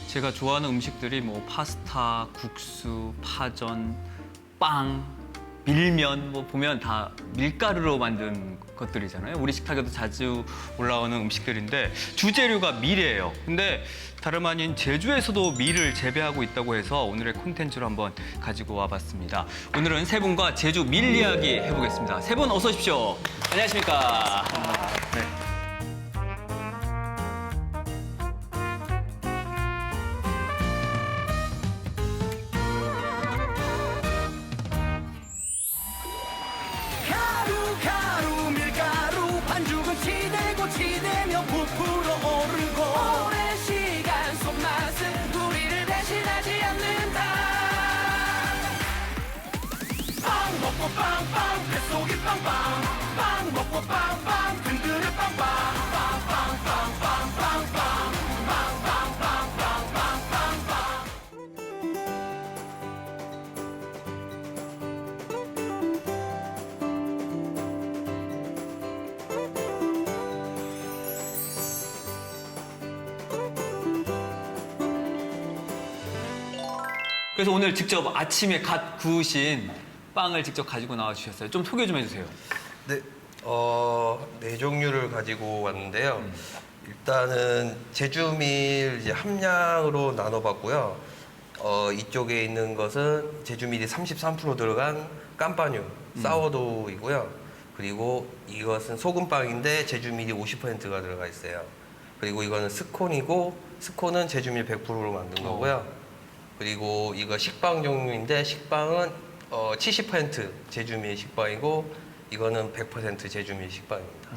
제가 좋아하는 음식들이 뭐 파스타, 국수, 파전, 빵, 밀면 뭐 보면 다 밀가루로 만든 것들이잖아요. 우리 식탁에도 자주 올라오는 음식들인데 주재료가 밀이에요. 근데 다름 아닌 제주에서도 밀을 재배하고 있다고 해서 오늘의 콘텐츠로 한번 가지고 와봤습니다. 오늘은 세 분과 제주 밀 이야기 해보겠습니다. 세 분 어서 오십시오. 안녕하십니까. 네. 가루 밀가루 반죽은 치대고 치대며 부풀어 오르고 오랜 시간 손맛은 우리를 배신하지 않는다. 빵 먹고 빵빵 뱃속이 빵빵 빵 먹고 빵빵 든든해 빵빵 빵빵빵빵빵빵빵 그래서 오늘 직접 아침에 갓 구우신 빵을 직접 가지고 나와 주셨어요. 좀 소개 좀 해주세요. 네, 네 종류를 가지고 왔는데요. 일단은 제주밀 이제 함량으로 나눠봤고요. 이쪽에 있는 것은 제주밀이 33% 들어간 깜빠뉴 사워도우이고요. 그리고 이것은 소금빵인데 제주밀이 50%가 들어가 있어요. 그리고 이거는 스콘이고 스콘은 제주밀 100%로 만든 거고요. 그리고 이거 식빵 종류인데 식빵은 70% 제주밀 식빵이고 이거는 100% 제주밀 식빵입니다.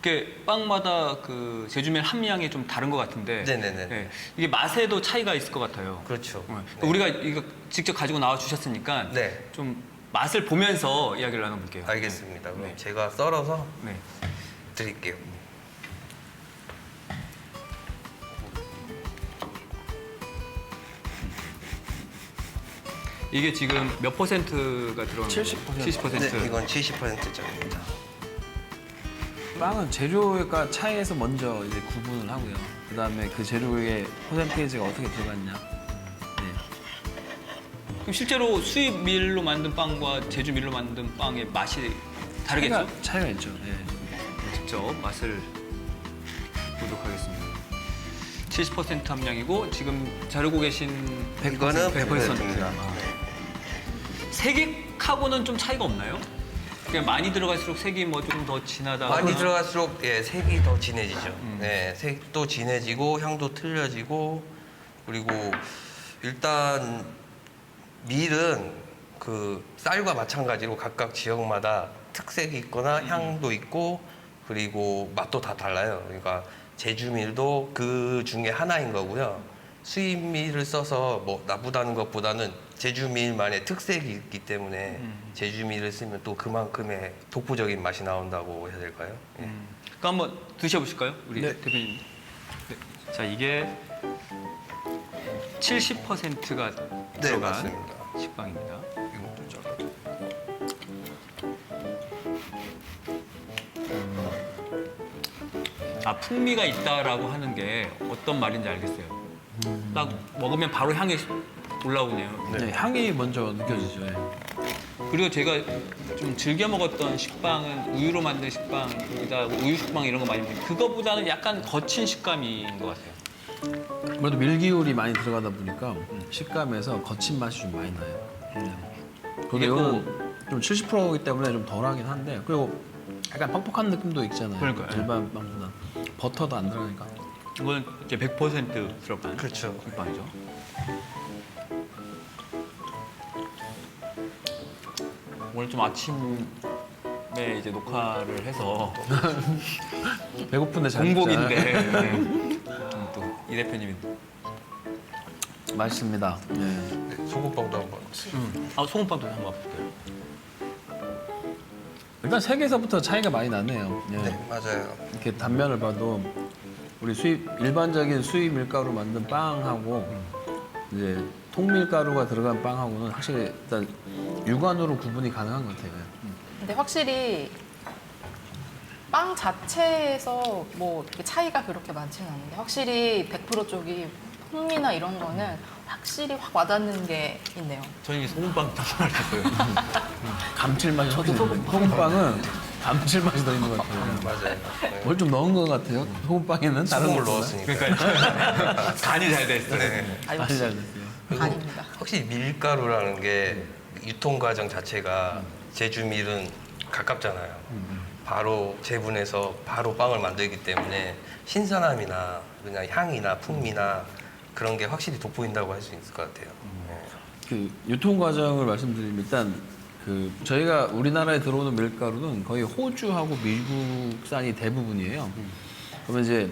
이게 빵마다 그 제주밀 함량이 좀 다른 것 같은데 네네네. 네, 이게 맛에도 차이가 있을 것 같아요. 그렇죠. 네. 우리가 이거 직접 가지고 나와 주셨으니까 네. 좀 맛을 보면서 이야기를 나눠볼게요. 알겠습니다. 그럼 네. 제가 썰어서 네. 드릴게요. 이게 지금 몇 퍼센트가 들어간 70%. 거예요? 70%. 네, 이건 70%짜리입니다. 빵은 재료가 차이에서 먼저 이제 구분을 하고요. 그다음에 그 재료의 퍼센테이지가 어떻게 들어갔냐. 네. 그럼 실제로 수입 밀로 만든 빵과 제주 밀로 만든 빵의 맛이 다르겠죠? 차이가 있죠. 네. 직접 맛을 보도록 하겠습니다. 70% 함량이고 지금 자르고 계신 이거는 100%. 100%입니다. 색하고는 좀 차이가 없나요? 그냥 많이 들어갈수록 색이 뭐 조금 더 진하다. 많이 들어갈수록 예, 색이 더 진해지죠. 네, 색도 진해지고 향도 틀려지고 그리고 일단 밀은 그 쌀과 마찬가지로 각각 지역마다 특색이 있거나 향도 있고 그리고 맛도 다 달라요. 그러니까 제주밀도 그 중에 하나인 거고요. 수입밀을 써서 뭐 나쁘다는 것보다는 제주밀만의 특색이 있기 때문에 제주밀을 쓰면 또 그만큼의 독보적인 맛이 나온다고 해야 될까요? 예. 그럼 한번 드셔보실까요? 우리 네. 대표님. 네. 자, 이게 70%가 네, 들어간 맞습니다. 식빵입니다. 이것도 좀. 아, 풍미가 있다라고 하는 게 어떤 말인지 알겠어요. 딱 먹으면 바로 향이 올라오네요. 네, 향이 먼저 느껴지죠. 네. 그리고 제가 좀 즐겨 먹었던 식빵은 우유로 만든 식빵이다, 우유 식빵 이런 거 많이 먹는데 그거보다는 약간 거친 식감인 것 같아요. 아무래도 밀기울이 많이 들어가다 보니까 식감에서 거친 맛이 좀 많이 나요. 그리고 이게 이거는 좀 70%이기 때문에 좀 덜하긴 한데 그리고 약간 퍽퍽한 느낌도 있잖아요. 그러니까요. 일반 빵보다 버터도 안 들어가니까. 이거는 이제 100% 들어간 그렇죠. 식빵이죠. 오늘 좀 아침에 이제 녹화를 해서 배고픈데 잘 공복인데 먹잖아요. 또 이 대표님이 맛있습니다. 네. 네, 소금빵도 한번. 아, 소금빵도 한번 맛볼게요. 일단 색에서부터 차이가 많이 나네요. 네. 네, 맞아요. 이렇게 단면을 봐도 우리 일반적인 수입 밀가루 만든 빵하고 이제 통밀가루가 들어간 빵하고는 확실히 일단 육안으로 구분이 가능한 것 같아요. 근데 확실히 빵 자체에서 뭐 이렇게 차이가 그렇게 많지는 않은데 확실히 100% 쪽이 풍미나 이런 거는 확실히 확 와닿는 게 있네요. 저는 이 소금빵 더 좋아했어요. 감칠맛이 확실히 있는데 소금빵은 감칠맛이 더 있는 것 같아요. 맞아요. 네. 뭘 좀 넣은 것 같아요. 소금빵에는 다른 소금을 걸 넣었으니까. 그러니까 간이 잘 됐어요. 네. 아, 많이 역시 잘 됐어요. 그리고 간입니다. 확실히 밀가루라는 게 유통 과정 자체가 제주 밀은 가깝잖아요. 바로 재분해서 바로 빵을 만들기 때문에 신선함이나 그냥 향이나 풍미나 그런 게 확실히 돋보인다고 할 수 있을 것 같아요. 네. 그 유통 과정을 말씀드리면 일단 그 저희가 우리나라에 들어오는 밀가루는 거의 호주하고 미국산이 대부분이에요. 그러면 이제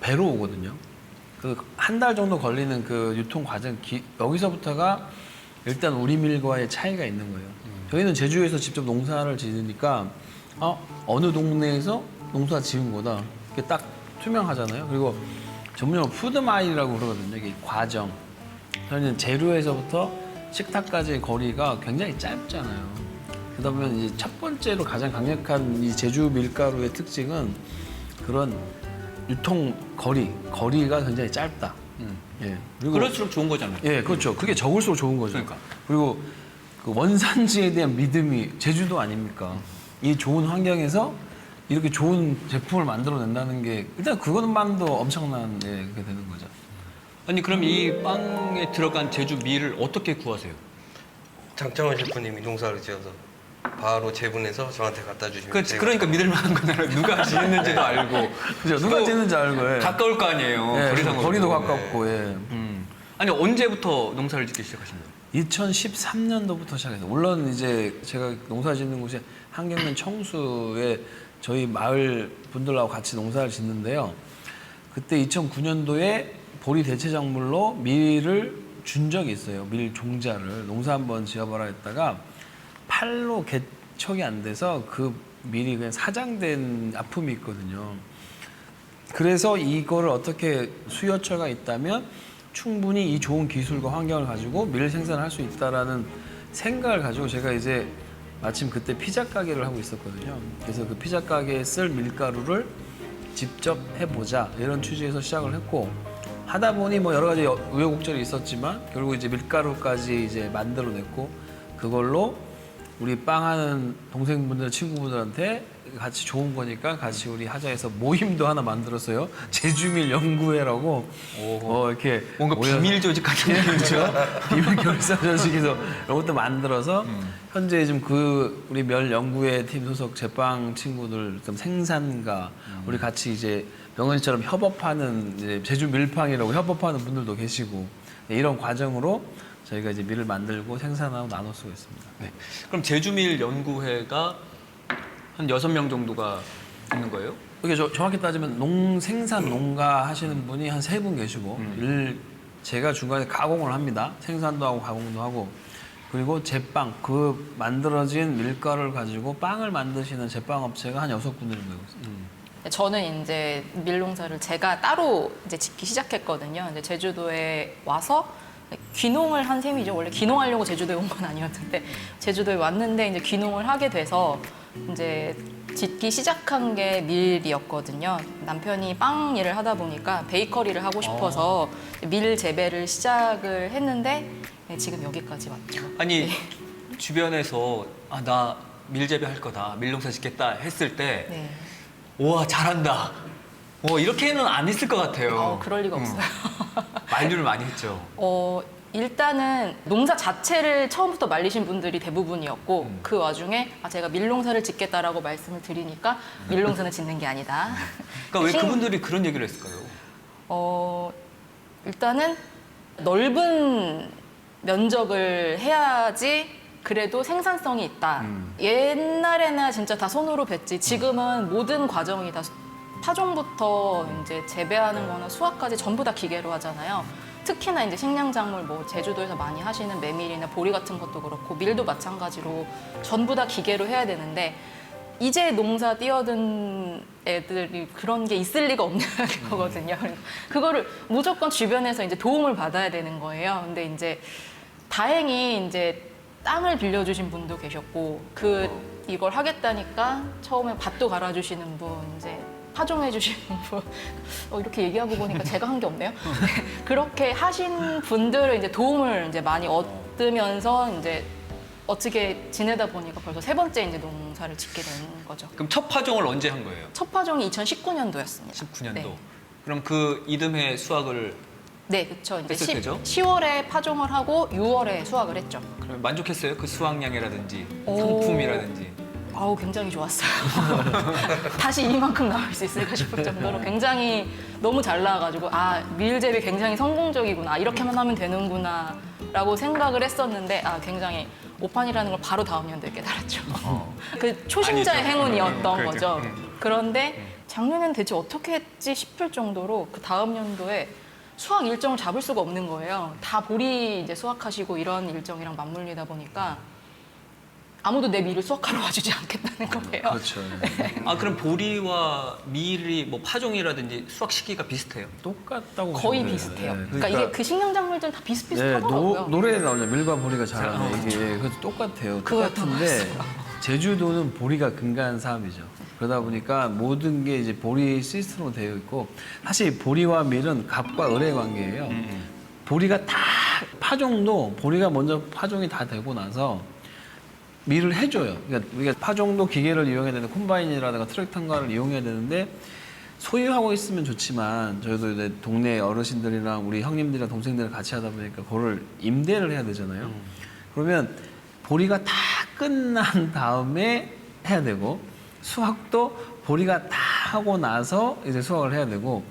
배로 오거든요. 그 한 달 정도 걸리는 그 유통 과정 여기서부터가 일단 우리 밀과의 차이가 있는 거예요. 저희는 제주에서 직접 농사를 지으니까 어느 동네에서 농사 지은 거다. 이게 딱 투명하잖아요. 그리고 전문용어로 푸드마일이라고 그러거든요. 이게 과정. 저희는 재료에서부터 식탁까지의 거리가 굉장히 짧잖아요. 그러다 보면 이제 첫 번째로 가장 강력한 이 제주 밀가루의 특징은 그런 유통 거리가 굉장히 짧다. 예. 그리고 그럴수록 좋은 거잖아요. 예, 그렇죠. 그게 적을수록 좋은 거죠. 그러니까. 그리고 그 원산지에 대한 믿음이 제주도 아닙니까? 이 좋은 환경에서 이렇게 좋은 제품을 만들어낸다는 게 일단 그것만도 엄청난 그게 되는 거죠. 아니 그럼 이 빵에 들어간 제주 밀을 어떻게 구하세요? 장창원 셰프님이 농사를 지어서 바로 재분해서 저한테 갖다 주시면 제가 그러니까 믿을 만한 거잖아요. 누가 지었는지도 알고. 그죠? 누가 찍는지 알고. 예. 가까울 거 아니에요. 예, 거리상으로. 거리도 가깝고. 예. 아니 언제부터 농사를 짓기 시작하신 거예요? 2013년도부터 시작해서 물론 이제 제가 농사 짓는 곳이 한경면 청수에 저희 마을 분들하고 같이 농사를 짓는데요. 그때 2009년도에 보리 대체작물로 밀을 준 적이 있어요. 밀 종자를 농사 한번 지어봐라 했다가 팔로 개척이 안 돼서 그 밀이 그냥 사장된 아픔이 있거든요. 그래서 이거를 어떻게 수요처가 있다면 충분히 이 좋은 기술과 환경을 가지고 밀 생산을 할 수 있다라는 생각을 가지고 제가 이제 마침 그때 피자 가게를 하고 있었거든요. 그래서 그 피자 가게에 쓸 밀가루를 직접 해보자 이런 취지에서 시작을 했고 하다 보니 뭐 여러 가지 우여곡절이 있었지만 결국 이제 밀가루까지 이제 만들어냈고 그걸로 우리 빵하는 동생분들 친구분들한테 같이 좋은 거니까 같이 우리 하자에서 모임도 하나 만들었어요. 제주밀 연구회라고 이렇게 뭔가 모여서 비밀 조직 같은 예, 거. 그렇죠. 비밀 결사 조직에서 이런 것도 만들어서 현재 지금 그 우리 멸 연구회 팀 소속 제빵 친구들 좀 생산가 우리 같이 이제 명언이처럼 협업하는 이제 제주 밀빵이라고 협업하는 분들도 계시고 이런 과정으로 저희가 이제 밀을 만들고 생산하고 나눠 쓰고 있습니다. 네. 그럼 제주밀 연구회가 한 6명 정도가 있는 거예요? 이게 정확히 따지면 생산 농가 하시는 분이 한 3분 계시고 제가 중간에 가공을 합니다. 생산도 하고 가공도 하고 그리고 제빵 그 만들어진 밀가루를 가지고 빵을 만드시는 제빵 업체가 한 6군데를 되고 있습니다. 저는 이제 밀농사를 제가 따로 이제 짓기 시작했거든요. 근데 제주도에 와서 귀농을 한 셈이죠. 원래 귀농하려고 제주도에 온 건 아니었는데 제주도에 왔는데 이제 귀농을 하게 돼서 이제 짓기 시작한 게 밀이었거든요. 남편이 빵 일을 하다 보니까 베이커리를 하고 싶어서 밀 재배를 시작을 했는데 지금 여기까지 왔죠. 아니 주변에서 나 밀재배 할 거다, 밀농사 짓겠다 했을 때 네. 우와 잘한다. 이렇게는 안 했을 것 같아요. 그럴 리가 없어요. 만류를 많이 했죠. 일단은 농사 자체를 처음부터 말리신 분들이 대부분이었고 그 와중에 제가 밀농사를 짓겠다라고 말씀을 드리니까 밀농사는 짓는 게 아니다. 그러니까 왜 그분들이 그런 얘기를 했을까요? 일단은 넓은 면적을 해야지 그래도 생산성이 있다. 옛날에는 진짜 다 손으로 뱄지 지금은 모든 과정이 다 파종부터 이제 재배하는 거나 수확까지 전부 다 기계로 하잖아요. 특히나 이제 식량작물 뭐 제주도에서 많이 하시는 메밀이나 보리 같은 것도 그렇고 밀도 마찬가지로 전부 다 기계로 해야 되는데 이제 농사 뛰어든 애들이 그런 게 있을 리가 없는 거거든요. 그거를 무조건 주변에서 이제 도움을 받아야 되는 거예요. 근데 이제 다행히 이제 땅을 빌려주신 분도 계셨고 이걸 하겠다니까 처음에 밭도 갈아주시는 분 이제 파종해 주신 분 이렇게 얘기하고 보니까 제가 한 게 없네요. 네, 그렇게 하신 분들을 이제 도움을 이제 많이 얻으면서 이제 어떻게 지내다 보니까 벌써 3번째 이제 농사를 짓게 된 거죠. 그럼 첫 파종을 언제 한 거예요? 첫 파종이 2019년도였습니다. 19년도. 네. 그럼 그 이듬해 수확을 네, 그렇죠. 이제 했을 때죠? 10월에 파종을 하고 6월에 수확을 했죠. 그러면 만족했어요? 그 수확량이라든지 오. 상품이라든지. 아우 굉장히 좋았어요. 다시 이만큼 나올 수 있을까 싶을 정도로 굉장히 너무 잘 나와가지고 아 밀재배 굉장히 성공적이구나 이렇게만 하면 되는구나라고 생각을 했었는데 아 굉장히 오판이라는 걸 바로 다음 연도에 깨달았죠. 그 초심자의 아니죠. 행운이었던 그렇죠. 거죠. 그런데 작년엔 대체 어떻게 했지 싶을 정도로 그 다음 연도에 수확 일정을 잡을 수가 없는 거예요. 다 보리 이제 수확하시고 이런 일정이랑 맞물리다 보니까 아무도 내 밀을 수확하러 와주지 않겠다는 거예요. 그렇죠. 아 그럼 보리와 밀이 뭐 파종이라든지 수확 시기가 비슷해요? 똑같다고 거의 보시면 돼요. 비슷해요. 네, 그러니까 이게 그 식량작물들은 다 비슷비슷하더라고요. 노래에 나오죠. 밀과 보리가 잘하네. 이게 그것도 똑같아요. 똑같은데 제주도는 보리가 근간 사업이죠. 그러다 보니까 모든 게 이제 보리 시스템으로 되어 있고 사실 보리와 밀은 갑과 을의 관계예요. 보리가 다 파종도 보리가 먼저 파종이 다 되고 나서 밀을 해줘요. 그러니까 우리가 파종도 기계를 이용해야 되는데 콤바인이라든가 트랙터인가를 이용해야 되는데 소유하고 있으면 좋지만 저희도 이제 동네 어르신들이랑 우리 형님들이랑 동생들이랑 같이 하다 보니까 그거를 임대를 해야 되잖아요. 그러면 보리가 다 끝난 다음에 해야 되고 수확도 보리가 다 하고 나서 이제 수확을 해야 되고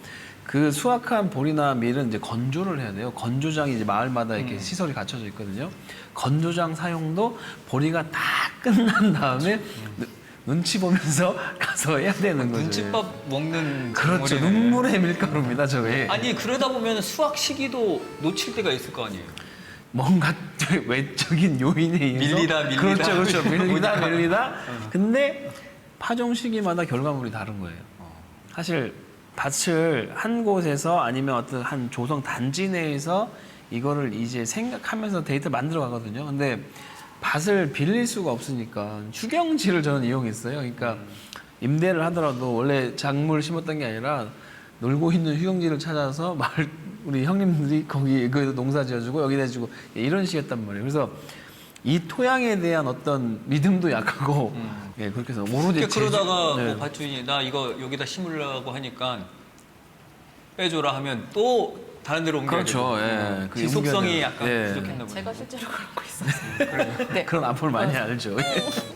그 수확한 보리나 밀은 이제 건조를 해야 돼요. 건조장이 이제 마을마다 이렇게 시설이 갖춰져 있거든요. 건조장 사용도 보리가 다 끝난 다음에 눈치 보면서 가서 해야 되는 거죠. 눈칫밥 먹는 그렇죠. 작물이네. 눈물의 밀가루입니다, 저게. 아니 그러다 보면 수확 시기도 놓칠 때가 있을 거 아니에요? 뭔가 외적인 요인에 의해서 밀리다. 그렇죠. 밀리다. 근데 파종 시기마다 결과물이 다른 거예요. 사실 밭을 한 곳에서 아니면 어떤 한 조성 단지 내에서 이거를 이제 생각하면서 데이터 만들어 가거든요. 근데 밭을 빌릴 수가 없으니까 휴경지를 저는 이용했어요. 그러니까 임대를 하더라도 원래 작물 심었던 게 아니라 놀고 있는 휴경지를 찾아서 마을 우리 형님들이 거기 그 농사 지어주고 여기다 해주고 이런 식이었단 말이에요. 그래서 이 토양에 대한 어떤 믿음도 약하고 예, 그렇게 해서 오로지 그러다가 네. 뭐 밭주인이 나 이거 여기다 심으려고 하니까 빼줘라 하면 또 다른 데로 옮겨야 그렇죠. 되고. 예. 그 지속성이 옮겨야 약간 돼요. 예. 부족했나 보네요. 제가 실제로 그런 거 있었어요. 네. 그런 앞을 많이 알죠.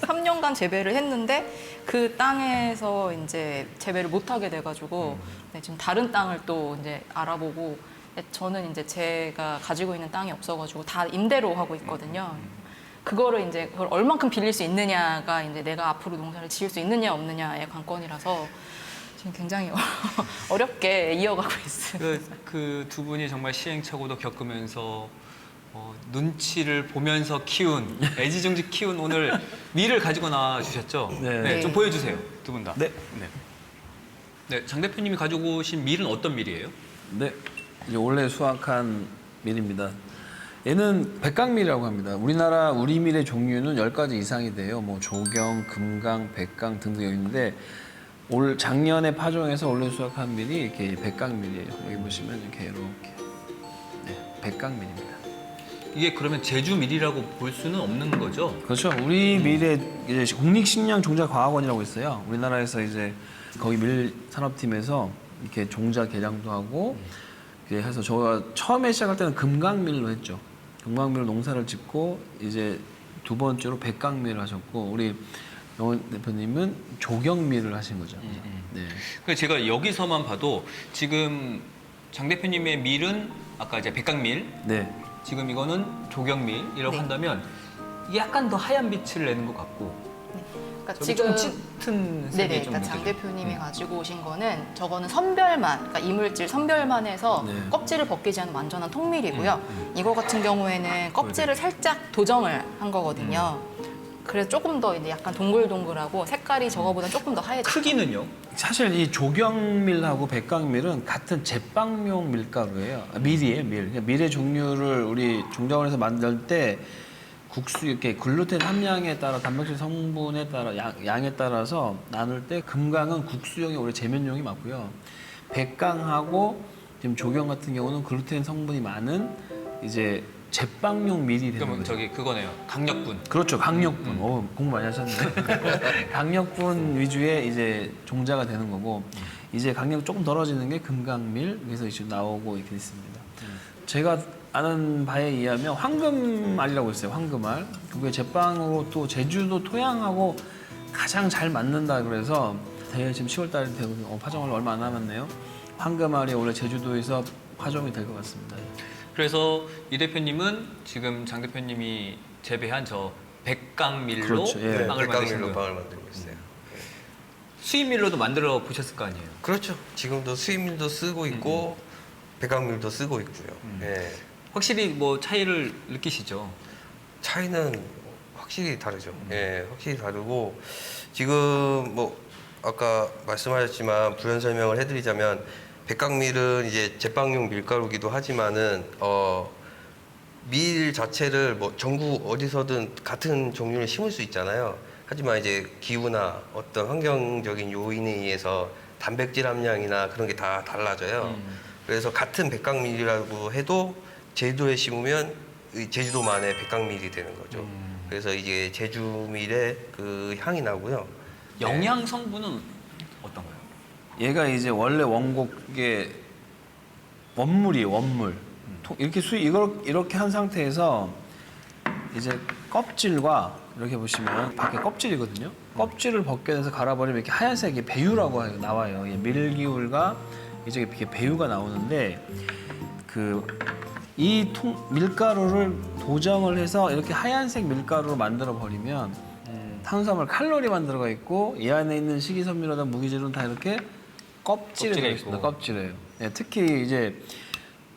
3년간 재배를 했는데 그 땅에서 이제 재배를 못 하게 돼가지고 네, 지금 다른 땅을 또 이제 알아보고 저는 이제 제가 가지고 있는 땅이 없어가지고 다 임대로 하고 있거든요. 그거를 이제 그걸 얼만큼 빌릴 수 있느냐가 이제 내가 앞으로 농사를 지을 수 있느냐 없느냐의 관건이라서 지금 굉장히 어렵게 이어가고 있어요. 그 두 분이 정말 시행착오도 겪으면서 눈치를 보면서 키운 애지중지 키운 오늘 밀을 가지고 나와 주셨죠? 네. 좀 보여주세요 두 분 다. 네. 네, 장 대표님이 가지고 오신 밀은 어떤 밀이에요? 네. 이제 올해 수확한 밀입니다. 얘는 백강밀이라고 합니다. 우리 밀의 종류는 10가지 이상이 돼요. 뭐 조경, 금강, 백강 등등 있는데 작년에 파종해서 올해 수확한 밀이 이렇게 백강밀이에요. 여기 보시면 이렇게 네, 백강밀입니다. 이게 그러면 제주 밀이라고 볼 수는 없는 거죠? 그렇죠. 우리 밀의 이제 국립식량종자과학원이라고 있어요. 우리나라에서 이제 거기 밀산업팀에서 이렇게 종자 개량도 하고 이렇게 해서 저가 처음에 시작할 때는 금강밀로 했죠. 금강밀로 농사를 짓고 이제 두 번째로 백강밀을 하셨고 우리 영원 대표님은 조경밀을 하신 거죠. 네. 그래서 제가 여기서만 봐도 지금 장 대표님의 밀은 아까 이제 백강밀, 네. 지금 이거는 조경밀이라고 네. 한다면 약간 더 하얀 빛을 내는 것 같고 그러니까 저기 지금 좀 짙은 색이 네네, 좀 그러니까 장 느껴져요. 대표님이 가지고 오신 거는 저거는 선별만, 그러니까 이물질 선별만 해서 네. 껍질을 벗기지 않은 완전한 통밀이고요. 이거 같은 경우에는 껍질을 살짝 도정을 한 거거든요. 그래서 조금 더 이제 약간 동글동글하고 색깔이 저거보다 조금 더 하얘졌어요. 크기는요? 사실 이 조경밀하고 백강밀은 같은 제빵용 밀가루예요. 밀이에요, 밀. 그러니까 밀의 종류를 우리 종자원에서 만들 때 국수 이렇게 글루텐 함량에 따라 단백질 성분에 따라 양에 따라서 나눌 때 금강은 국수용이 원래 제면용이 맞고요. 백강하고 지금 조경 같은 경우는 글루텐 성분이 많은 이제 제빵용 밀이 되는 그러면 거죠. 저기 그거네요. 강력분. 그렇죠. 강력분. 공부 많이 하셨네. 강력분 위주의 이제 종자가 되는 거고 이제 강력이 조금 떨어지는 게 금강밀 그래서 이제 나오고 이렇게 있습니다. 제가 아는 바에 의하면 황금알이라고 있어요. 황금알. 그게 제빵으로 또 제주도 토양하고 가장 잘 맞는다 그래서 대회 지금 10월 달이 되고 파종을 얼마 안 남았네요. 황금알이 원래 제주도에서 파종이 될 것 같습니다. 그래서 이 대표님은 지금 장 대표님이 재배한 저 백강밀로 그렇죠. 예. 빵을 만드신 백강밀로 거예요. 빵을 만들고 있어요. 수입밀로도 만들어 보셨을 거 아니에요. 그렇죠. 지금도 수입밀도 쓰고 있고 백강밀도 쓰고 있고요. 예. 확실히 뭐 차이를 느끼시죠. 차이는 확실히 다르죠. 예, 확실히 다르고 지금 뭐 아까 말씀하셨지만 부연 설명을 해드리자면 백강밀은 이제 제빵용 밀가루기도 하지만은 밀 자체를 뭐 전국 어디서든 같은 종류를 심을 수 있잖아요. 하지만 이제 기후나 어떤 환경적인 요인에 의해서 단백질 함량이나 그런 게 다 달라져요. 그래서 같은 백강밀이라고 해도 제주도에 심으면 제주도만의 백강밀이 되는 거죠. 그래서 이게 제주밀의 그 향이 나고요. 영양 성분은 어떤가요? 얘가 이제 원래 원곡의 원물이에요. 원물. 이렇게 이렇게 한 상태에서 이제 껍질과 이렇게 보시면 밖에 껍질이거든요. 껍질을 벗겨내서 갈아버리면 이렇게 하얀색이 배유라고 나와요. 밀기울과 이제 이렇게 배유가 나오는데 이 밀가루를 도정을 해서 이렇게 하얀색 밀가루로 만들어 버리면 탄수화물 칼로리만 들어가 있고 이 안에 있는 식이섬유라든 무기질은 다 이렇게 껍질에 들어 있습니다. 있고. kop질에. 네, 특히 이제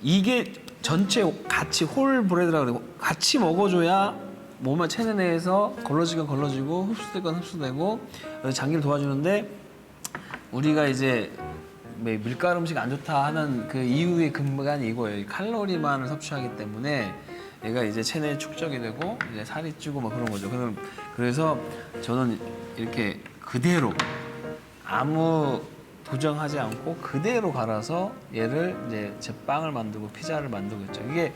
이게 전체 같이 홀 브레드라 그러고 같이 먹어줘야 몸의 체내 내에서 걸러지건 걸러지고 흡수되건 흡수되고 장기를 도와주는데 우리가 이제 밀가루 음식 안 좋다 하는 그 이유의 근간이 이거예요. 칼로리만을 섭취하기 때문에 얘가 이제 체내에 축적이 되고 이제 살이 찌고 막 그런 거죠. 그래서 저는 이렇게 그대로 아무 도정하지 않고 그대로 갈아서 얘를 이제 제빵을 만들고 피자를 만들고 있죠. 이게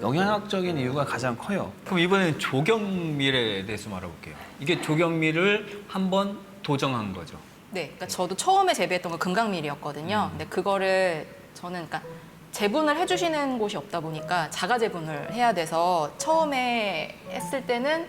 영양학적인 이유가 가장 커요. 그럼 이번에는 조경밀에 대해서 좀 알아볼게요. 이게 조경밀을 한번 도정한 거죠. 네, 그러니까 저도 처음에 재배했던 건 금강밀이었거든요. 근데 그거를 저는 그러니까 재분을 해주시는 곳이 없다 보니까 자가 재분을 해야 돼서 처음에 했을 때는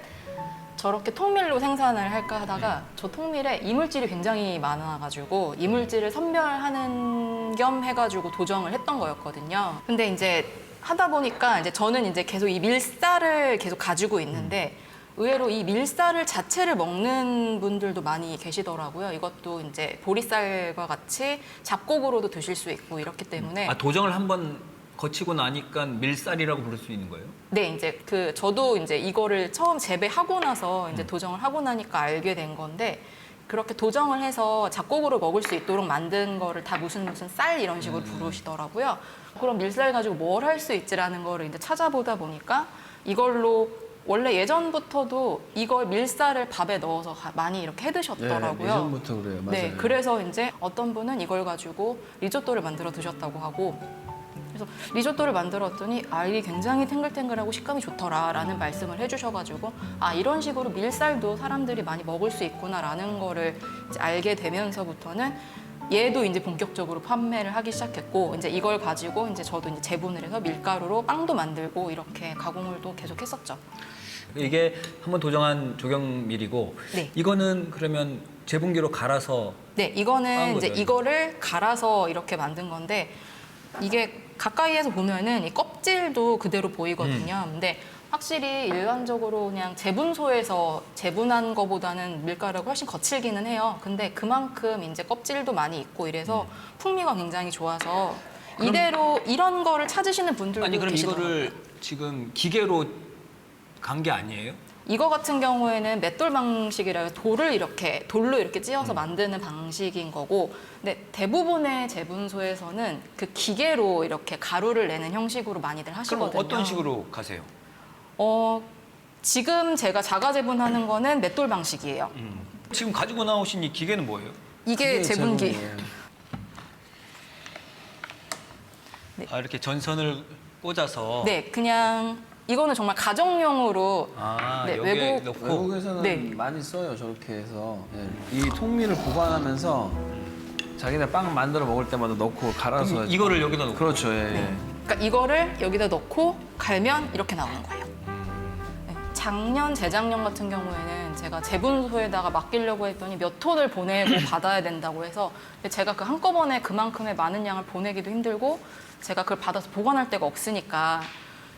저렇게 통밀로 생산을 할까 하다가 저 통밀에 이물질이 굉장히 많아가지고 이물질을 선별하는 겸 해가지고 도정을 했던 거였거든요. 근데 이제 하다 보니까 이제 저는 이제 계속 이 밀쌀을 계속 가지고 있는데 의외로 이 밀쌀을 자체를 먹는 분들도 많이 계시더라고요. 이것도 이제 보리쌀과 같이 잡곡으로도 드실 수 있고 이렇기 때문에 도정을 한번 거치고 나니까 밀쌀이라고 부를 수 있는 거예요? 네, 이제 저도 이제 이거를 처음 재배하고 나서 이제 도정을 하고 나니까 알게 된 건데 그렇게 도정을 해서 잡곡으로 먹을 수 있도록 만든 거를 다 무슨 쌀 이런 식으로 부르시더라고요. 그럼 밀쌀 가지고 뭘 할 수 있지라는 거를 이제 찾아보다 보니까 이걸로 원래 예전부터도 이걸 밀쌀을 밥에 넣어서 많이 이렇게 해 드셨더라고요. 네, 예전부터 그래요. 맞아요. 네, 그래서 이제 어떤 분은 이걸 가지고 리조또를 만들어 드셨다고 하고 그래서 리조또를 만들었더니 이게 굉장히 탱글탱글하고 식감이 좋더라라는 말씀을 해주셔가지고 이런 식으로 밀쌀도 사람들이 많이 먹을 수 있구나라는 거를 이제 알게 되면서부터는 얘도 이제 본격적으로 판매를 하기 시작했고 이제 이걸 가지고 이제 저도 이제 재분을 해서 밀가루로 빵도 만들고 이렇게 가공을 또 계속 했었죠. 이게 한번 도정한 조경밀이고 네. 이거는 그러면 재분기로 갈아서 네, 이거는 빵 이제 거죠, 이거를 갈아서 이렇게 만든 건데 이게 가까이에서 보면은 이 껍질도 그대로 보이거든요. 근데 확실히 일반적으로 그냥 재분소에서 재분한 거보다는 밀가루가 훨씬 거칠기는 해요. 근데 그만큼 이제 껍질도 많이 있고 이래서 풍미가 굉장히 좋아서 이대로 이런 거를 찾으시는 분들도 아니 그럼 계시더라고요. 이거를 지금 기계로 간 게 아니에요? 이거 같은 경우에는 맷돌 방식이라 돌로 이렇게 찧어서 만드는 방식인 거고, 근데 대부분의 재분소에서는 그 기계로 이렇게 가루를 내는 형식으로 많이들 그럼 하시거든요. 어떤 식으로 가세요? 지금 제가 자가 재분하는 거는 맷돌 방식이에요. 지금 가지고 나오신 이 기계는 뭐예요? 이게 그게 재분기. 재분이에요. 아, 이렇게 전선을 꽂아서 네, 그냥 이거는 정말 가정용으로 아, 네, 여기에 외국- 넣고 외국에서는 네. 많이 써요. 저렇게 해서 이 통밀을 보관하면서 자기네 빵 만들어 먹을 때마다 넣고 갈아서 이거를 여기다 놓고 그렇죠. 예. 네. 그러니까 이거를 여기다 넣고 갈면 이렇게 나오는 거예요. 네, 작년, 재작년 같은 경우에는 제가 재분소에다가 맡기려고 했더니 몇 톤을 보내고 받아야 된다고 해서 근데 제가 그 한꺼번에 그만큼의 많은 양을 보내기도 힘들고 제가 그걸 받아서 보관할 데가 없으니까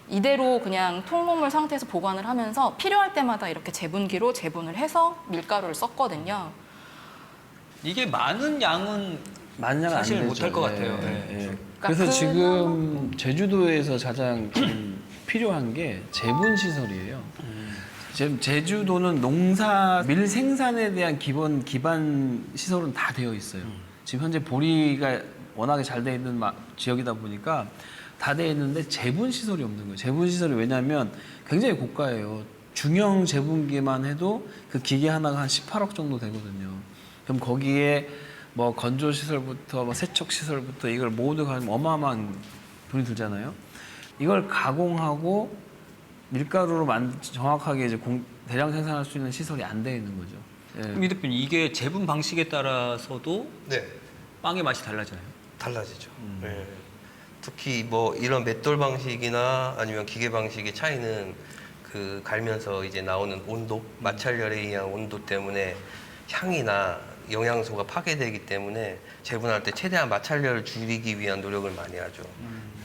이대로 그냥 통로물 상태에서 보관을 하면서 필요할 때마다 이렇게 재분기로 재분을 해서 밀가루를 썼거든요. 이게 많은 양은 만약 사실 안 못할 되죠. 것 같아요. 예, 예. 예. 그러니까 그래서 그나마- 지금 제주도에서 가장 지금 필요한 게 재분 시설이에요. 지금 제주도는 농사 밀 생산에 대한 기반 시설은 다 되어 있어요. 지금 현재 보리가 워낙에 잘 돼 있는 지역이다 보니까 다 돼 있는데 재분 시설이 없는 거예요. 재분 시설이 왜냐하면 굉장히 고가예요. 중형 재분기만 해도 그 기계 하나가 한 18억 정도 되거든요. 그럼 거기에 뭐 건조 시설부터 뭐 세척 시설부터 이걸 모두 가면 어마어마한 돈이 들잖아요. 이걸 가공하고 밀가루로 정확하게 이제 대량 생산할 수 있는 시설이 안 돼 있는 거죠. 예. 그럼 이 대표님 이게 재분 방식에 따라서도 네. 빵의 맛이 달라져요. 달라지죠. 네. 특히 뭐 이런 맷돌 방식이나 아니면 기계 방식의 차이는 그 갈면서 이제 나오는 온도, 마찰열에 의한 온도 때문에 향이나 영양소가 파괴되기 때문에 재분할 때 최대한 마찰열을 줄이기 위한 노력을 많이 하죠.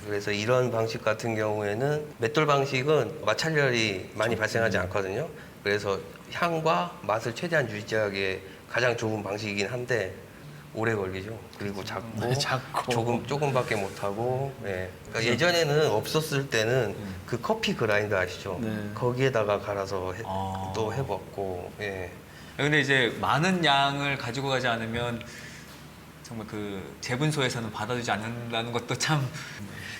그래서 이런 방식 같은 경우에는 맷돌 방식은 마찰열이 많이 발생하지 않거든요. 그래서 향과 맛을 최대한 유지하기에 가장 좋은 방식이긴 한데 오래 걸리죠. 그리고 작고 조금밖에 못 하고. 예. 그러니까 예전에는 없었을 때는 그 커피 그라인더 아시죠? 네. 거기에다가 갈아서 아. 또 해봤고. 예. 근데 이제 많은 양을 가지고 가지 않으면 정말 그 재분소에서는 받아주지 않는다는 것도 참.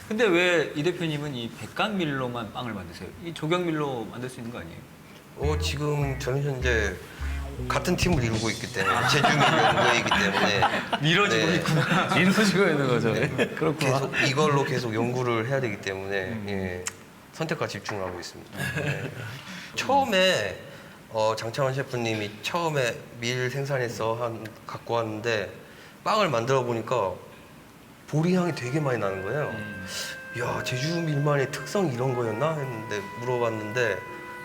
근데 왜 이 대표님은 이 백각밀로만 빵을 만드세요? 이 조경밀로 만들 수 있는 거 아니에요? 지금 저는 현재 같은 팀을 이루고 있기 때문에 제주밀 연구이기 때문에 밀어지고 네. 있구나. 이루어지고 있는 거죠. 그렇구나. 계속 이걸로 계속 연구를 해야 되기 때문에 예, 선택과 집중을 하고 있습니다. 네. 처음에 장창원 셰프님이 처음에 밀 생산해서 갖고 왔는데 빵을 만들어 보니까 보리 향이 되게 많이 나는 거예요. 야, 제주 밀만의 특성이 이런 거였나 했는데 물어봤는데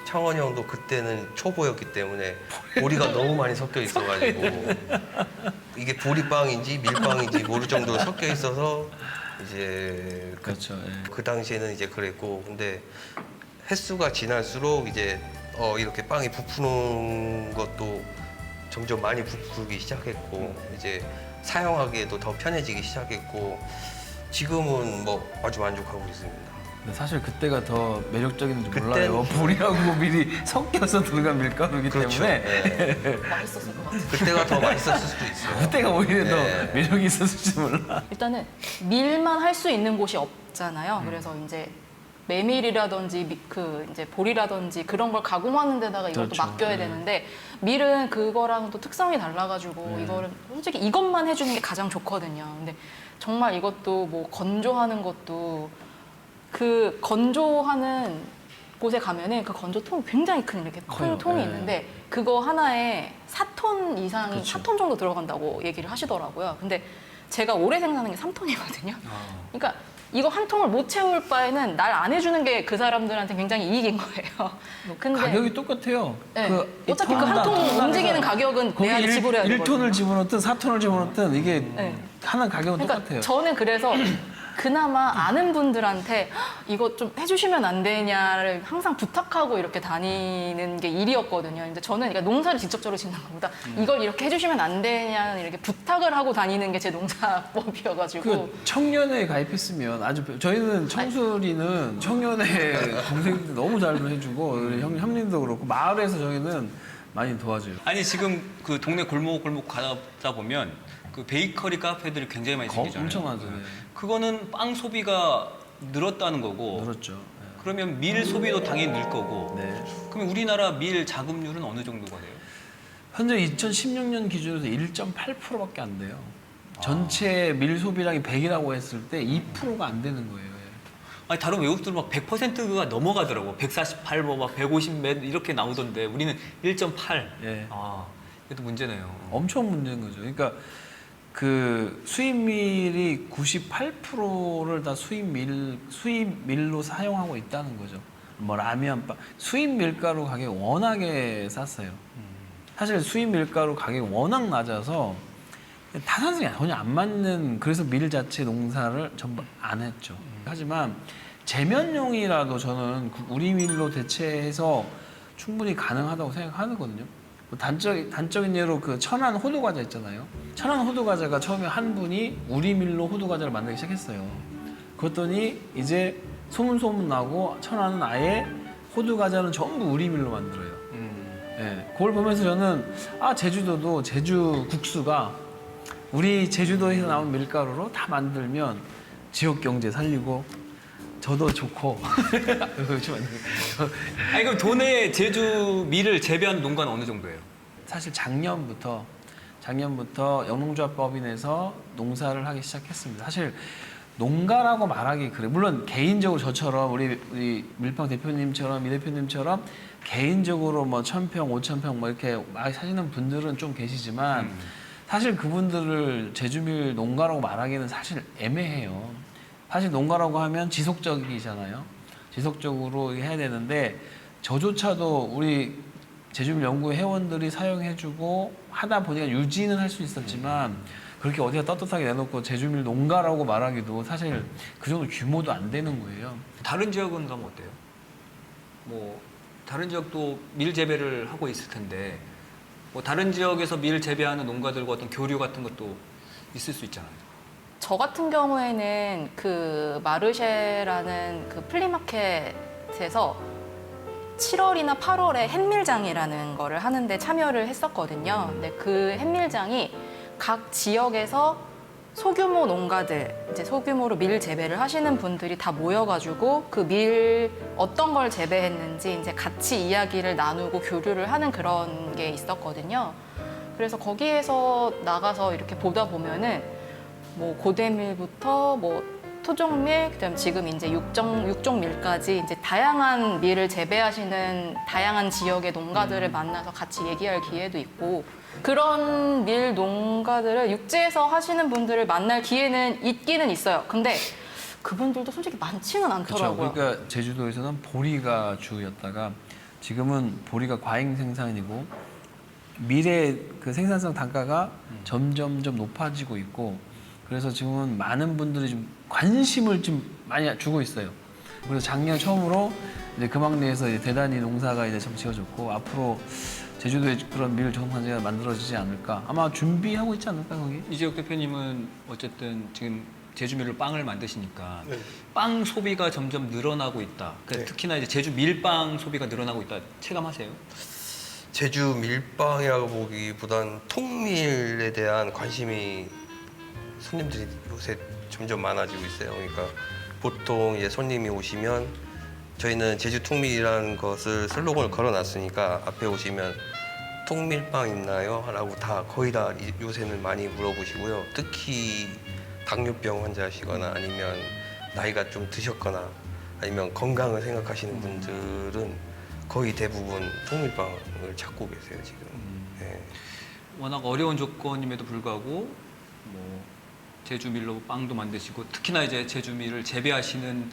창원이 형도 그때는 초보였기 때문에 보리가 너무 많이 섞여 있어가지고 이게 보리빵인지 밀빵인지 모를 정도로 섞여 있어서 이제 그렇죠. 예. 그 당시에는 이제 그랬고 근데 횟수가 지날수록 이제 이렇게 빵이 부푸는 것도 점점 많이 부풀기 시작했고 이제 사용하기에도 더 편해지기 시작했고 지금은 뭐 아주 만족하고 있습니다. 근데 사실 그때가 더 매력적인지 그때는- 몰라요. 보리하고 밀이 섞여서 들어간 밀가루이기 그렇죠. 때문에 네. 맛있었을 것 같아요. 그때가 더 맛있었을 수도 있어요. 그때가 오히려 네. 더 매력이 있었을지 몰라. 일단은 밀만 할 수 있는 곳이 없잖아요. 그래서 이제 메밀이라든지 그 이제 보리라든지 그런 걸 가공하는 데다가 이것도 그렇죠. 맡겨야 네. 되는데 밀은 그거랑 또 특성이 달라가지고 네. 이거를 솔직히 이것만 해주는 게 가장 좋거든요. 근데 정말 이것도 뭐 건조하는 것도 그 건조하는 곳에 가면은 그 건조통이 굉장히 큰 이렇게 큰 커요. 통이 네. 있는데 그거 하나에 4톤 이상이 그렇죠. 4톤 정도 들어간다고 얘기를 하시더라고요. 근데 제가 올해 생산한 게 3톤이거든요. 그러니까 이거 한 통을 못 채울 바에는 날 안 해주는 게 그 사람들한테 굉장히 이익인 거예요. 근데 가격이 똑같아요. 네. 이 어차피 그 톤당, 한 통 톤당 움직이는 해서 가격은 거기 내한테 지불해야 되거든요. 1톤을 집어넣든 4톤을 집어넣든 이게 네. 하나 가격은 그러니까 똑같아요. 저는 그래서 그나마 아는 분들한테 "헉, 이거 좀 해주시면 안 되냐를 항상 부탁하고 이렇게 다니는 게 일이었거든요. 근데 저는 그러니까 농사를 직접적으로 짓는 것보다 이걸 이렇게 해주시면 안 되냐는 이렇게 부탁을 하고 다니는 게 제 농사법이어가지고 그 청년회에 가입했으면 아주 저희는 청수리는 청년회 동생들 너무 잘 해주고 우리 형님도 그렇고 마을에서 저희는 많이 도와줘요. 아니 지금 그 동네 골목 가다 보면 그 베이커리 카페들이 굉장히 많이 생기잖아요. 엄청 많죠. 네. 그거는 빵 소비가 늘었다는 거고 늘었죠. 네. 그러면 밀 소비도 당연히 늘 거고. 네. 그러면 우리나라 밀 자급률은 어느 정도가 돼요? 현재 2016년 기준으로 1.8%밖에 안 돼요. 전체 밀 소비량이 100이라고 했을 때 2%가 안 되는 거예요. 아니 다른 외국들은 막 100%가 넘어가더라고. 148, 막 150 이렇게 나오던데 우리는 1.8. 예. 아, 이것도 문제네요. 엄청 문제인 거죠. 그러니까 그 수입밀이 98%를 다 수입밀로 사용하고 있다는 거죠. 뭐 라면, 빵, 수입 밀가루 가격이 워낙에 쌌어요. 사실 수입 밀가루 가격이 워낙 낮아서 타산성이 전혀 안 맞는, 그래서 밀 자체 농사를 전부 안 했죠. 하지만 제면용이라도 저는 우리 밀로 대체해서 충분히 가능하다고 생각하거든요. 단적인 예로 그 천안 호두 과자 있잖아요. 천안 호두 과자가 처음에 한 분이 우리 밀로 호두 과자를 만들기 시작했어요. 그랬더니 이제 소문 나고 천안은 아예 호두 과자는 전부 우리 밀로 만들어요. 예, 그걸 보면서 저는 제주도도 제주 국수가 우리 제주도에서 나온 밀가루로 다 만들면 지역 경제 살리고 저도 좋고. 아니 그럼 도내에 제주 밀을 재배한 농가는 어느 정도예요? 사실 작년부터 영농조합법인에서 농사를 하기 시작했습니다. 사실 농가라고 말하기 그래. 물론 개인적으로 저처럼 우리 밀빵 대표님처럼 이 대표님처럼 개인적으로 뭐 1,000평, 5,000평 뭐 이렇게 많이 사시는 분들은 좀 계시지만 사실 그분들을 제주밀 농가라고 말하기는 사실 애매해요. 사실 농가라고 하면 지속적이잖아요. 지속적으로 해야 되는데 저조차도 우리 제주밀 연구 회원들이 사용해주고 하다 보니까 유지는 할 수 있었지만 그렇게 어디가 떳떳하게 내놓고 제주밀 농가라고 말하기도 사실 그 정도 규모도 안 되는 거예요. 다른 지역은 가면 어때요? 뭐 다른 지역도 밀 재배를 하고 있을 텐데 뭐 다른 지역에서 밀 재배하는 농가들과 어떤 교류 같은 것도 있을 수 있잖아요. 저 같은 경우에는 그 마르쉐라는 그 플리마켓에서 7월이나 8월에 햇밀장이라는 거를 하는데 참여를 했었거든요. 근데 그 햇밀장이 각 지역에서 소규모 농가들, 이제 소규모로 밀 재배를 하시는 분들이 다 모여가지고 그 밀 어떤 걸 재배했는지 이제 같이 이야기를 나누고 교류를 하는 그런 게 있었거든요. 그래서 거기에서 나가서 이렇게 보다 보면은 뭐 고대밀부터 뭐 토종밀, 그다음 지금 이제 육종밀까지 이제 다양한 밀을 재배하시는 다양한 지역의 농가들을 만나서 같이 얘기할 기회도 있고 그런 밀 농가들을 육지에서 하시는 분들을 만날 기회는 있기는 있어요. 근데 그분들도 솔직히 많지는 그렇죠. 않더라고요. 그러니까 제주도에서는 보리가 주였다가 지금은 보리가 과잉 생산이고 밀의 그 생산성 단가가 점점점 높아지고 있고 그래서 지금은 많은 분들이 좀 관심을 좀 많이 주고 있어요. 그래서 작년 처음으로 이제 금왕리에서 이제 대단히 농사가 이제 좀 지어졌고 앞으로 제주도에 그런 밀 정상지가 만들어지지 않을까. 아마 준비하고 있지 않을까 거기? 이재혁 대표님은 어쨌든 지금 제주밀로 빵을 만드시니까 네. 빵 소비가 점점 늘어나고 있다. 그러니까 네. 특히나 이제 제주 밀빵 소비가 늘어나고 있다. 체감하세요? 제주 밀빵이라고 보기보단 통밀에 대한 관심이 손님들이 요새 점점 많아지고 있어요. 그러니까 보통 이제 손님이 오시면 저희는 제주 통밀이라는 것을 슬로건을 걸어놨으니까 앞에 오시면 통밀빵 있나요? 라고 다 거의 다 요새는 많이 물어보시고요. 특히 당뇨병 환자시거나 아니면 나이가 좀 드셨거나 아니면 건강을 생각하시는 분들은 거의 대부분 통밀빵을 찾고 계세요 지금. 네. 워낙 어려운 조건임에도 불구하고 뭐 제주밀로 빵도 만드시고 특히나 이제 제주밀을 재배하시는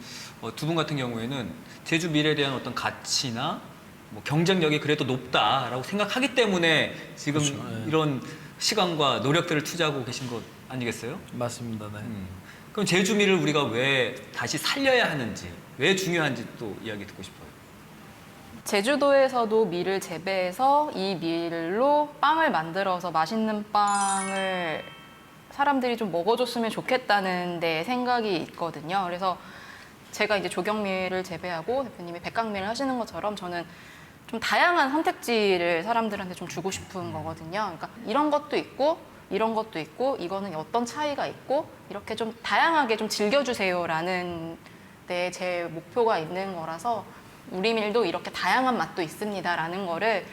두 분 같은 경우에는 제주밀에 대한 어떤 가치나 뭐 경쟁력이 그래도 높다라고 생각하기 때문에 지금 그렇죠. 네. 이런 시간과 노력들을 투자하고 계신 것 아니겠어요? 맞습니다. 네. 그럼 제주밀을 우리가 왜 다시 살려야 하는지, 왜 중요한지 또 이야기 듣고 싶어요. 제주도에서도 밀을 재배해서 이 밀로 빵을 만들어서 맛있는 빵을 사람들이 좀 먹어줬으면 좋겠다는 데 생각이 있거든요. 그래서 제가 이제 조경밀을 재배하고 대표님이 백각밀을 하시는 것처럼 저는 좀 다양한 선택지를 사람들한테 좀 주고 싶은 거거든요. 그러니까 이런 것도 있고 이런 것도 있고 이거는 어떤 차이가 있고 이렇게 좀 다양하게 좀 즐겨주세요라는 때 제 목표가 있는 거라서 우리 밀도 이렇게 다양한 맛도 있습니다라는 거를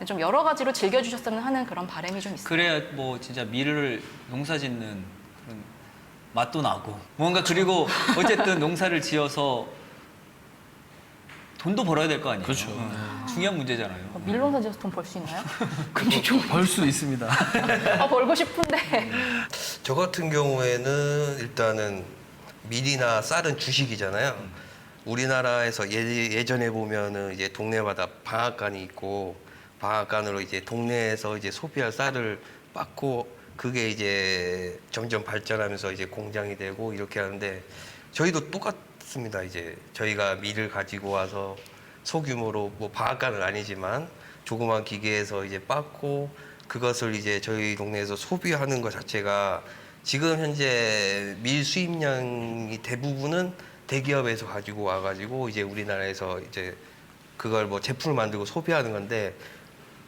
좀 여러 가지로 즐겨주셨으면 하는 그런 바람이 좀 있어요. 그래야 뭐 진짜 밀을 농사짓는 그런 맛도 나고 뭔가 그리고 어쨌든 농사를 지어서 돈도 벌어야 될 거 아니에요. 그렇죠. 중요한 문제잖아요. 밀농사 지어서 돈 벌 수 있나요? 벌 수 있습니다. 벌고 싶은데. 저 같은 경우에는 일단은 밀이나 쌀은 주식이잖아요. 우리나라에서 예전에 보면은 이제 동네마다 방앗간이 있고 방앗간으로 이제 동네에서 이제 소비할 쌀을 빻고 그게 이제 점점 발전하면서 이제 공장이 되고 이렇게 하는데 저희도 똑같습니다. 이제 저희가 밀을 가지고 와서 소규모로 뭐 방앗간은 아니지만 조그만 기계에서 이제 빻고 그것을 이제 저희 동네에서 소비하는 것 자체가 지금 현재 밀 수입량이 대부분은 대기업에서 가지고 와가지고 이제 우리나라에서 이제 그걸 뭐 제품을 만들고 소비하는 건데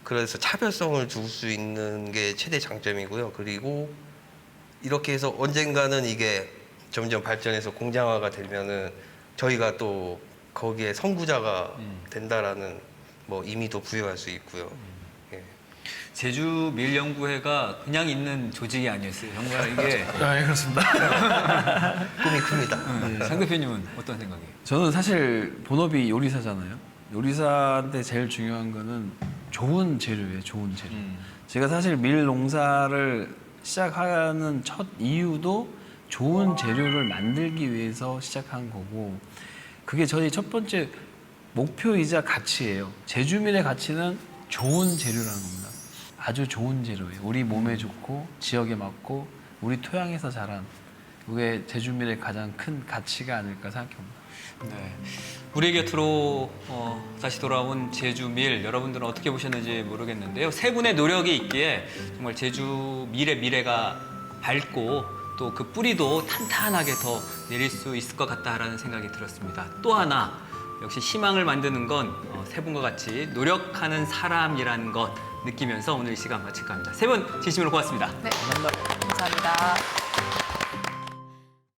그래서 차별성을 줄 수 있는 게 최대 장점이고요. 그리고 이렇게 해서 언젠가는 이게 점점 발전해서 공장화가 되면은 저희가 또 거기에 선구자가 된다라는 뭐 의미도 부여할 수 있고요. 예. 제주 밀연구회가 그냥 있는 조직이 아니었어요. 정말 이게 네, 그렇습니다. 꿈이 큽니다. 장 대표님은 어떤 생각이에요? 저는 사실 본업이 요리사잖아요. 요리사인데 제일 중요한 거는 좋은 재료예요. 좋은 재료. 제가 사실 밀 농사를 시작하는 첫 이유도 좋은 재료를 만들기 위해서 시작한 거고 그게 저희 첫 번째 목표이자 가치예요. 제주밀의 가치는 좋은 재료라는 겁니다. 아주 좋은 재료예요. 우리 몸에 좋고 지역에 맞고 우리 토양에서 자란 그게 제주밀의 가장 큰 가치가 아닐까 생각합니다. 네. 우리 곁으로 다시 돌아온 제주밀 여러분들은 어떻게 보셨는지 모르겠는데요. 세 분의 노력이 있기에 정말 제주밀의 미래가 밝고 또 그 뿌리도 탄탄하게 더 내릴 수 있을 것 같다라는 생각이 들었습니다. 또 하나 역시 희망을 만드는 건 세 분과 같이 노력하는 사람이라는 것 느끼면서 오늘 이 시간 마칠까 합니다. 세 분 진심으로 고맙습니다. 네. 감사합니다.